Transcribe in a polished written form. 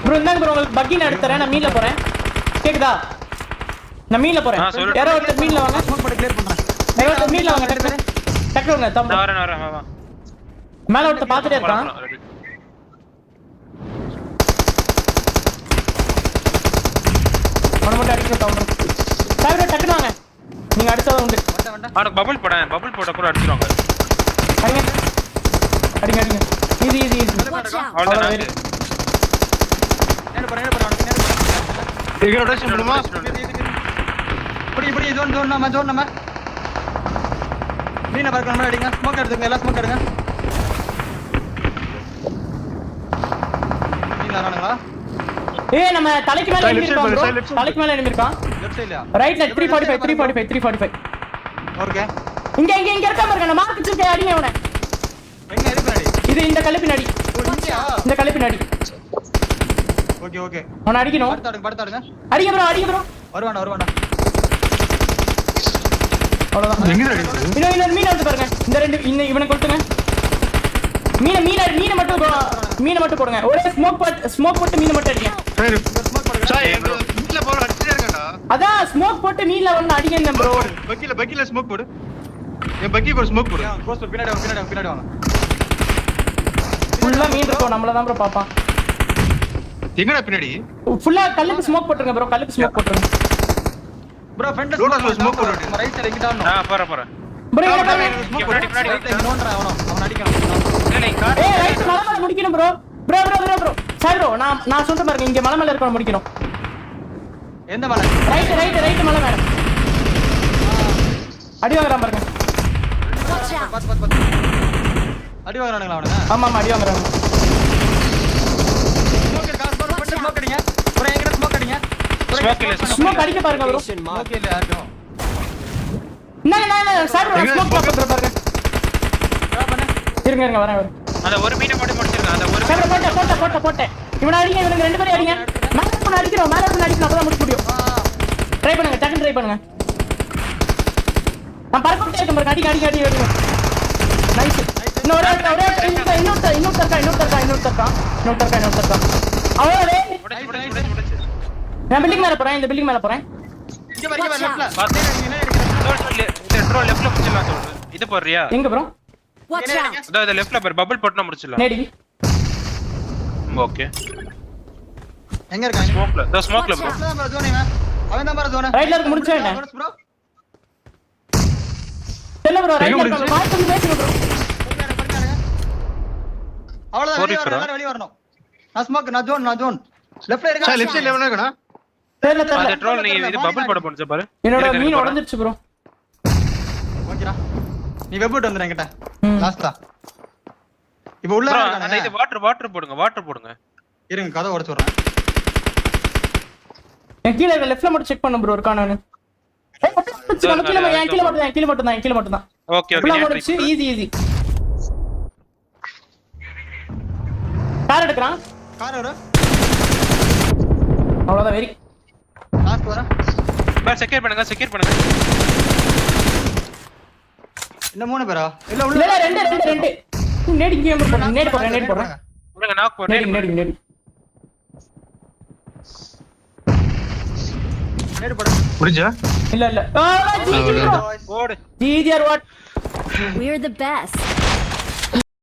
Bro இந்தாங்க bro உங்களுக்கு பக்கி நான் எடுத்துறேன் நான் மீன்ல போறேன் கேக்குதா நான் மீன்ல போறேன் யாரோ ஒருத்தர் மீன்ல வாங்க ஸ்மோக் போட்டு கிளியர் பண்றேன் யாரோ ஒருத்தர் மீன்ல வாங்க டக்கு வாங்க தம் நான் வரேன் வா மேல ஒருத்தர் பாத்துட்டே இருக்கான் அவன மட்டும் அடிக்க தம் சார் டக்கு வாங்க நீங்க அடிச்சத உண்டு அவனுக்கு பபிள் போட கூட அடிச்சிடுவாங்க அடிங்க ஈஸி அவ்வளவுதான் நேடு போறேன் இங்க ரொட்டேஷன் பண்ணுமா இப்படி ஜோன் நம்ம மீனை பார்க்கணும் அடிங்க ஸ்மோக் எடுத்துங்க எல்லாம் ஸ்மோக் எடுங்க மீன் வரானுங்களா ஏய் நம்ம தலைக்கு மேல எனிமி இருக்கான் bro தலைக்கு மேல எனிமி இருக்கான் லெஃப்ட் சைடுல ரைட்ல 345 ஓகே இங்க இருக்க பாருங்க நான் மார்க் வச்சிருக்கேன் அடிங்க அவனை எங்க இருக்கு பின்னாடி இது இந்த கல்லு பின்னாடி இந்த கல்லு பின்னாடி ஓகே அவனை அடிக்கணும் படுத்தாடுங்க அடிங்க ப்ரோ வருவானா அவ்வளவுதான் எங்க இருக்கு இன்னொரு மீன் வந்து பாருங்க இந்த ரெண்டு இவனை கொளுத்துங்க மீனை மட்டும் போடுங்க ஒரே ஸ்மோக் போட்டு மீனை மட்டும் அடிங்க சாய் மீன்ல போற அடிச்சிட்டே இருக்கடா அதான் ஸ்மோக் போட்டு மீன்ல வந்து அடிங்க ப்ரோ பக்கில ஸ்மோக் போடு என் பக்கி ஒரு ஸ்மோக் போடு க்ளோஸ் பின்னாடி வாங்க ஃபுல்லா மீன் இருக்கும் நம்மள தான் ப்ரோ பாப்பான் எங்கடா பின்னாடி ஃபுல்லா கல்லுக்கு ஸ்மோக் போட்டுருங்க ப்ரோ கல்லுக்கு ஸ்மோக் போட்டுருங்க ப்ரோ ஃப்ரெண்ட் ஸ்மோக் போடு ரைட் சைடு எங்க டவுன் போறேன் ப்ரோ பின்னாடி அவன் அடிக்கணும் ஏய் ரைட் மலை மேல முடிக்கணும் ப்ரோ சார் ப்ரோ நான் சொல்ற பாருங்க இங்க மலை மேல இருக்கணும் முடிக்கணும் எந்த மலை ரைட் மலை மேல அடி வாங்குறான் பாருங்க பாத்து அடி வாங்குறானுங்களா அவனுங்க ஆமா அடி வாங்குறாங்க ஸ்மோக் இருக்கா ஸ்மோக் அடிங்க ப்ரோ எங்க ஸ்மோக் அடிங்க ஸ்மோக் அடிக்க பாருங்க ப்ரோ ஸ்மோக் இல்ல யாரும் நான் சார் ஸ்மோக் பாக்குற பாருங்க இருங்க வரேன் அந்த ஒரு மீனை போட்டு முடிச்சிருங்க அந்த ஒரு சார் போட்டேன் இவனை அடிங்க இவனுக்கு ரெண்டு பேரும் அடிங்க மேல அடிக்கிறோம் அப்பதான் முடிக்க முடியும் ட்ரை பண்ணுங்க டக்குன்னு ட்ரை பண்ணுங்க நான் பறக்க இருக்கேன் பாருங்க அடிங்க நைஸ் இன்னொரு தர்க்கா அவ்வளவு நான் பில்டிங் மேல போறேன் இந்த பில்டிங் மேல போறேன் இங்க பாருங்க லெஃப்ட்ல இந்த ட்ரோ லெஃப்ட்ல முடிச்சிடலாம் சொல்றேன் இது போறியா எங்க ப்ரோ அதோ இந்த லெஃப்ட்ல பாரு பபிள் போட்னா முடிச்சிடலாம் நேடி ஓகே எங்க இருக்காங்க ஸ்மோக்ல ப்ரோ அவன் தான் பாரு ஜோன் ரைட்ல இருக்கு முடிச்சேன் ப்ரோ இல்ல ப்ரோ ரைட்ல இருக்கு மார்க் பண்ணி பேசுங்க ப்ரோ அவ்வளவுதான் வெளிய வரணும் நான் ஜோன் லெஃப்ட்ல இருக்க சாய் லெஃப்ட் சைடுல எவனா இருக்கடா தெரியல அந்த ட்ரோ நீ இது பபிள் போட போறச்ச பாரு என்னோட மீன் உடைஞ்சிருச்சு ப்ரோ ஓகேடா நீ வெப் விட்டு வந்துற என்கிட்ட லாஸ்டா இப்போ உள்ள அந்த இது வாட்டர் போடுங்க இருங்க கதை உடைச்சு வரேன் என் கீழ லெஃப்ட்ல மட்டும் செக் பண்ணு ப்ரோ இருக்கானு கீழ மட்டும் தான் ஓகே முடிச்சு ஈஸி கார் எடுக்கறான் கார் வர அவ்வளவுதான் வெரி லாஸ்ட் வர பா செக்யூர் பண்ணுங்க இந்த மூணு பேரா இல்ல உள்ள இல்ல ரெண்டு நேடி கேம் போறேன் நேடி போறேன் உனக்கு நாக் போறேன் நேடி நேடு போடு முடிஞ்சா இல்ல ஓடு GGR what We're the best.